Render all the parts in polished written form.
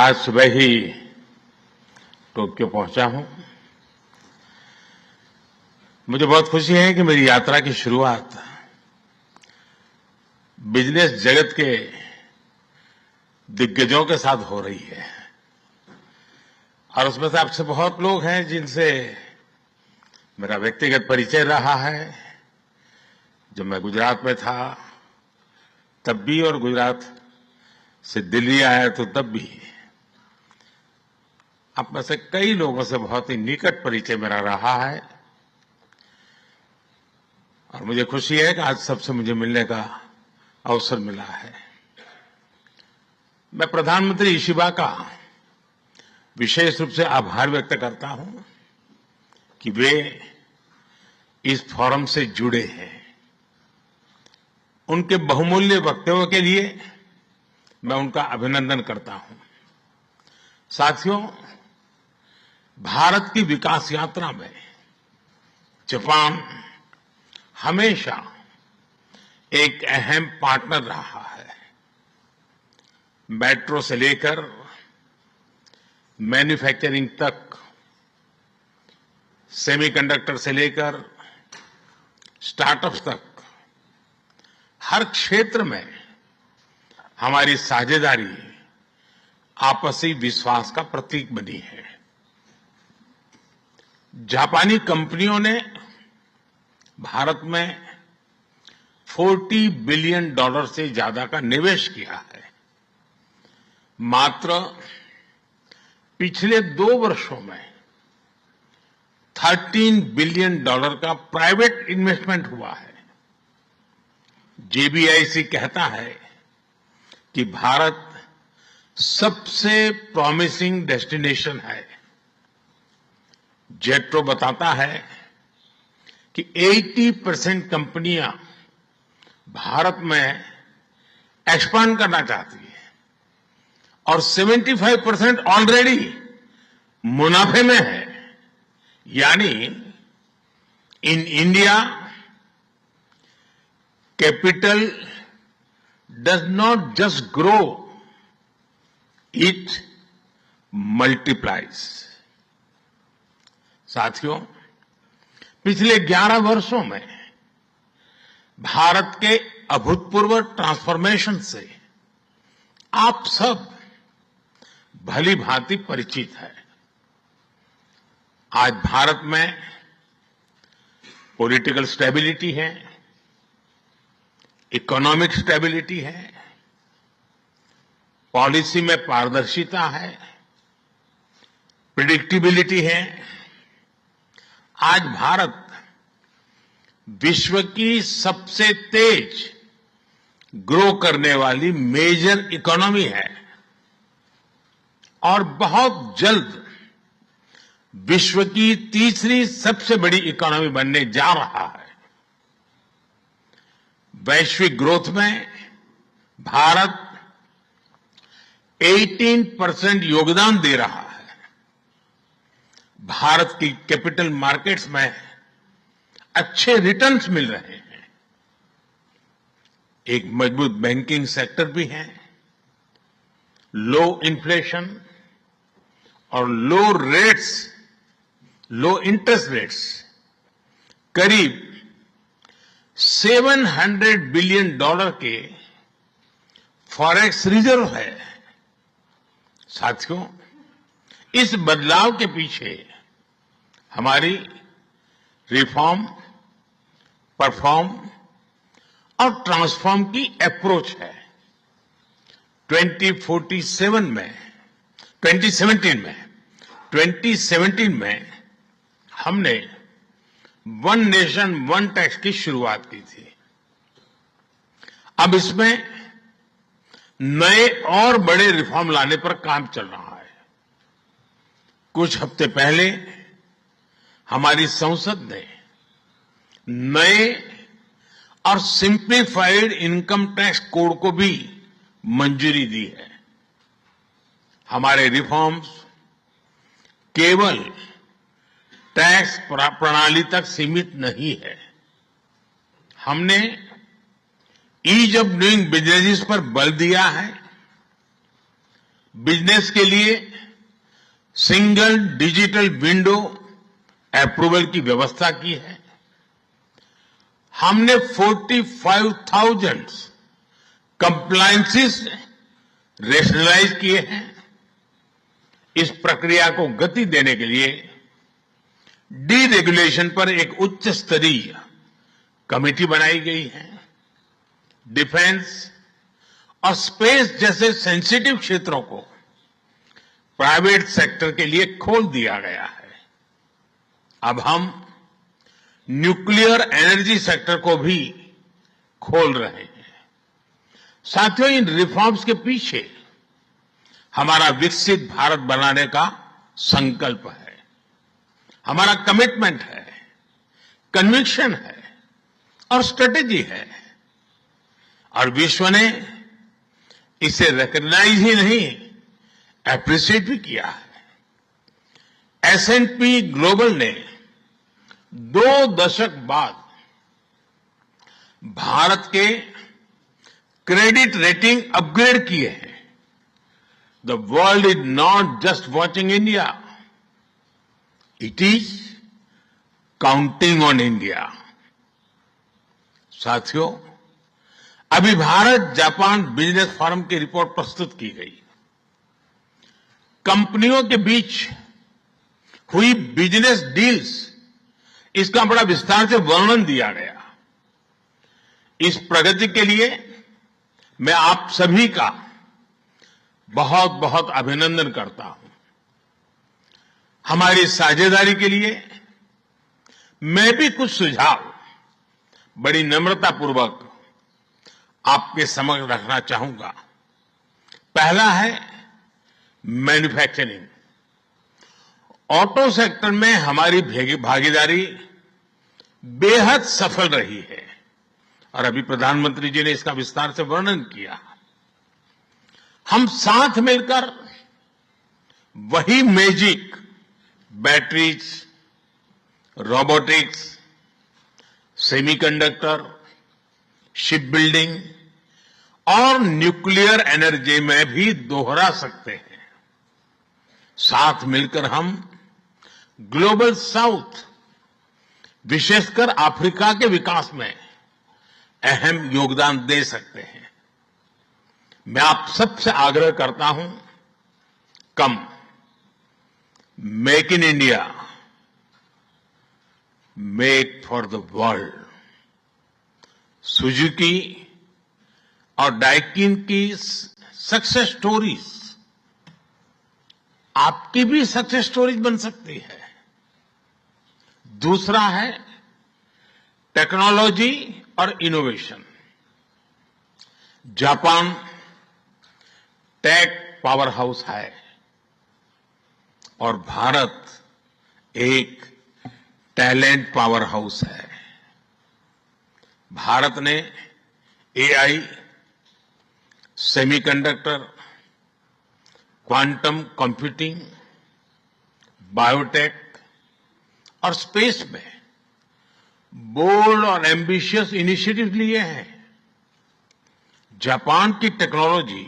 आज सुबह ही टोक्यो पहुंचा हूं। मुझे बहुत खुशी है कि मेरी यात्रा की शुरुआत बिजनेस जगत के दिग्गजों के साथ हो रही है और उसमें से आपसे बहुत लोग हैं जिनसे मेरा व्यक्तिगत परिचय रहा है। जब मैं गुजरात में था तब भी और गुजरात से दिल्ली आया तो तब भी आप में से कई लोगों से बहुत ही निकट परिचय मेरा रहा है और मुझे खुशी है कि आज सबसे मुझे मिलने का अवसर मिला है। मैं प्रधानमंत्री इशिबा का विशेष रूप से आभार व्यक्त करता हूं कि वे इस फोरम से जुड़े हैं। उनके बहुमूल्य वक्तव्यों के लिए मैं उनका अभिनंदन करता हूं। साथियों, भारत की विकास यात्रा में जापान हमेशा एक अहम पार्टनर रहा है। मेट्रो से लेकर मैन्युफैक्चरिंग तक, सेमीकंडक्टर से लेकर स्टार्टअप्स तक, हर क्षेत्र में हमारी साझेदारी आपसी विश्वास का प्रतीक बनी है। जापानी कंपनियों ने भारत में $40 बिलियन से ज्यादा का निवेश किया है। मात्र पिछले 2 वर्षों में $13 बिलियन का प्राइवेट इन्वेस्टमेंट हुआ है। JBIC कहता है कि भारत सबसे प्रॉमिसिंग डेस्टिनेशन है। जेट्रो बताता है कि 80% कंपनियां भारत में एक्सपांड करना चाहती है और 75% ऑलरेडी मुनाफे में है। यानी in India capital does not just grow, it multiplies. साथियों, पिछले 11 वर्षों में भारत के अभूतपूर्व ट्रांसफॉर्मेशन से आप सब भली भांति परिचित है। आज भारत में पॉलिटिकल स्टेबिलिटी है, इकोनॉमिक स्टेबिलिटी है, पॉलिसी में पारदर्शिता है, प्रिडिक्टिबिलिटी है। आज भारत विश्व की सबसे तेज ग्रो करने वाली मेजर इकोनॉमी है और बहुत जल्द विश्व की तीसरी सबसे बड़ी इकोनॉमी बनने जा रहा है। वैश्विक ग्रोथ में भारत 18% योगदान दे रहा है। भारत की कैपिटल मार्केट्स में अच्छे रिटर्न्स मिल रहे हैं। एक मजबूत बैंकिंग सेक्टर भी है। लो इन्फ्लेशन और लो इंटरेस्ट रेट्स, करीब $700 बिलियन के फॉरेक्स रिजर्व है। साथियों, इस बदलाव के पीछे हमारी रिफॉर्म, परफॉर्म और ट्रांसफॉर्म की अप्रोच है। 2017 में हमने वन नेशन वन टैक्स की शुरुआत की थी। अब इसमें नए और बड़े रिफॉर्म लाने पर काम चल रहा है। कुछ हफ्ते पहले हमारी संसद ने नए और सिंप्लीफाइड इनकम टैक्स कोड को भी मंजूरी दी है। हमारे रिफॉर्म्स केवल टैक्स प्रणाली तक सीमित नहीं है। हमने ईज ऑफ डूइंग बिजनेस पर बल दिया है, बिजनेस के लिए सिंगल डिजिटल विंडो अप्रूवल की व्यवस्था की है। हमने 45,000 कंप्लायंसेस रेशनलाइज किए हैं। इस प्रक्रिया को गति देने के लिए डीरेगुलेशन पर एक उच्च स्तरीय कमेटी बनाई गई है। डिफेंस और स्पेस जैसे सेंसिटिव क्षेत्रों को प्राइवेट सेक्टर के लिए खोल दिया गया है। अब हम न्यूक्लियर एनर्जी सेक्टर को भी खोल रहे हैं। साथियों, इन रिफॉर्म्स के पीछे हमारा विकसित भारत बनाने का संकल्प है, हमारा कमिटमेंट है, कन्विक्शन है और स्ट्रेटेजी है। और विश्व ने इसे रिकॉग्नाइज ही नहीं, एप्रिशिएट भी किया है। S&P ग्लोबल ने 2 दशक बाद भारत के क्रेडिट रेटिंग अपग्रेड किए हैं। The world is not just watching India, it is counting on India. साथियों, अभी भारत जापान बिजनेस फोरम की रिपोर्ट प्रस्तुत की गई। कंपनियों के बीच हुई बिजनेस डील्स, इसका बड़ा विस्तार से वर्णन दिया गया। इस प्रगति के लिए मैं आप सभी का बहुत बहुत अभिनंदन करता हूं। हमारी साझेदारी के लिए मैं भी कुछ सुझाव बड़ी नम्रतापूर्वक आपके समक्ष रखना चाहूंगा। पहला है मैन्युफैक्चरिंग। ऑटो सेक्टर में हमारी भागीदारी बेहद सफल रही है और अभी प्रधानमंत्री जी ने इसका विस्तार से वर्णन किया। हम साथ मिलकर वही magic batteries, robotics, semiconductor, ship building और न्यूक्लियर एनर्जी में भी दोहरा सकते हैं। साथ मिलकर हम ग्लोबल साउथ, विशेषकर अफ्रीका के विकास में अहम योगदान दे सकते हैं। मैं आप सबसे आग्रह करता हूं, कम make in India, make for the world. Suzuki और डाइकिन की सक्सेस स्टोरीज आपकी भी सक्सेस स्टोरीज बन सकती है। दूसरा है टेक्नोलॉजी और innovation. Japan tech powerhouse है और भारत एक टैलेंट पावर हाउस है। भारत ने AI, semiconductor, quantum computing, biotech और स्पेस में बोल्ड और एम्बिशियस इनिशिएटिव लिए हैं। जापान की टेक्नोलॉजी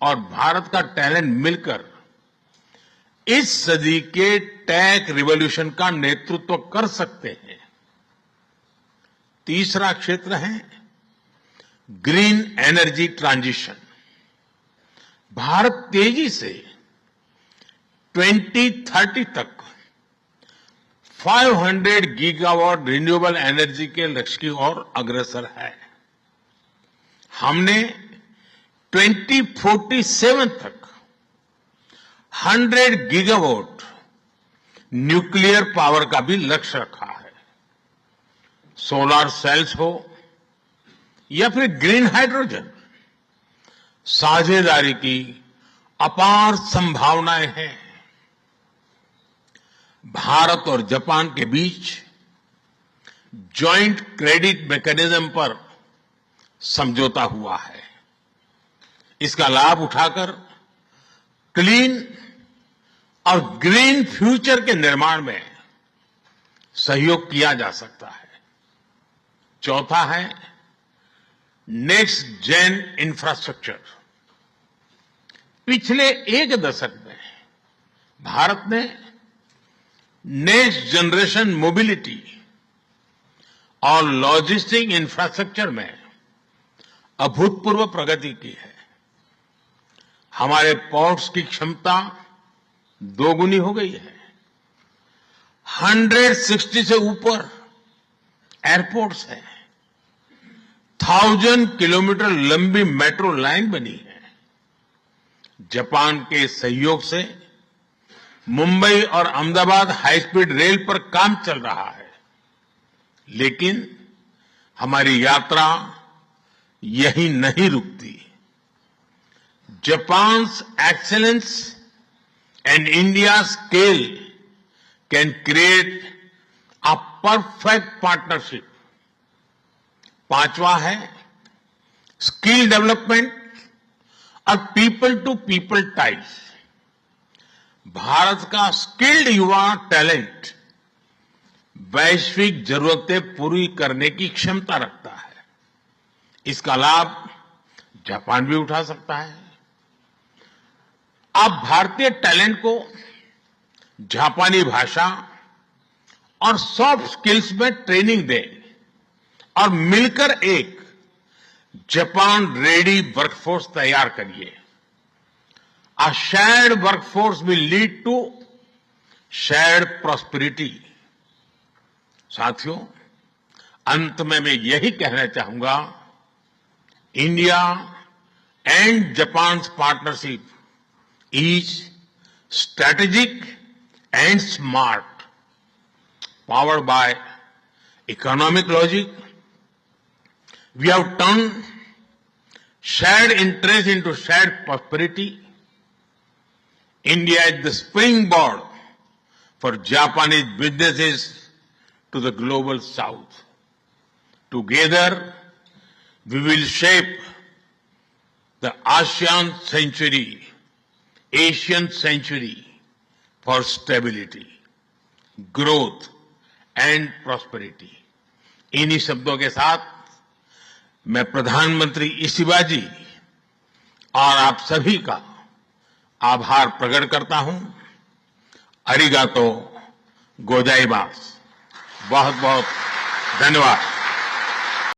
और भारत का टैलेंट मिलकर इस सदी के टेक रिवॉल्यूशन का नेतृत्व कर सकते हैं। तीसरा क्षेत्र है ग्रीन एनर्जी ट्रांजिशन। भारत तेजी से 2030 तक 500 गीगावाट रिन्यूएबल एनर्जी के लक्ष्य की ओर अग्रसर है। हमने 2047 तक 100 गीगावाट न्यूक्लियर पावर का भी लक्ष्य रखा है। सोलर सेल्स हो या फिर ग्रीन हाइड्रोजन, साझेदारी की अपार संभावनाएं हैं। भारत और जापान के बीच जॉइंट क्रेडिट मैकेनिज्म पर समझौता हुआ है। इसका लाभ उठाकर क्लीन और ग्रीन फ्यूचर के निर्माण में सहयोग किया जा सकता है। चौथा है नेक्स्ट जेन इंफ्रास्ट्रक्चर। पिछले एक दशक में भारत ने नेक्स्ट जनरेशन मोबिलिटी और लॉजिस्टिक इंफ्रास्ट्रक्चर में अभूतपूर्व प्रगति की है। हमारे पोर्ट्स की क्षमता दोगुनी हो गई है। 160 से ऊपर एयरपोर्ट्स हैं। 1000 किलोमीटर लंबी मेट्रो लाइन बनी है। जापान के सहयोग से मुंबई और अहमदाबाद हाई स्पीड रेल पर काम चल रहा है। लेकिन हमारी यात्रा यहीं नहीं रुकती। Japan's excellence and India's scale can create a perfect partnership. पांचवा है स्किल डेवलपमेंट और people to people ties. Bharat का स्किल्ड युवा टैलेंट वैश्विक जरूरतें पूरी करने की क्षमता रखता है। इसका लाभ जापान भी उठा सकता है। आप भारतीय टैलेंट को जापानी भाषा और सॉफ्ट स्किल्स में ट्रेनिंग दें और मिलकर एक जापान रेडी वर्कफोर्स तैयार करिए। A shared workforce will lead to shared prosperity. साथियों, अंत में मैं यही कहना चाहूंगा, India and Japan partnership is strategic and smart, powered by economic logic. We have turned shared interest into shared prosperity. India is the springboard for Japanese businesses to the global south. Together, we will shape the ASEAN century, Asian century for stability, growth and prosperity. इन्हीं शब्दों के साथ मैं प्रधानमंत्री Ishiba जी और आप सभी का आभार प्रकट करता हूं। अरिगातो गोजाइमास। बहुत बहुत धन्यवाद।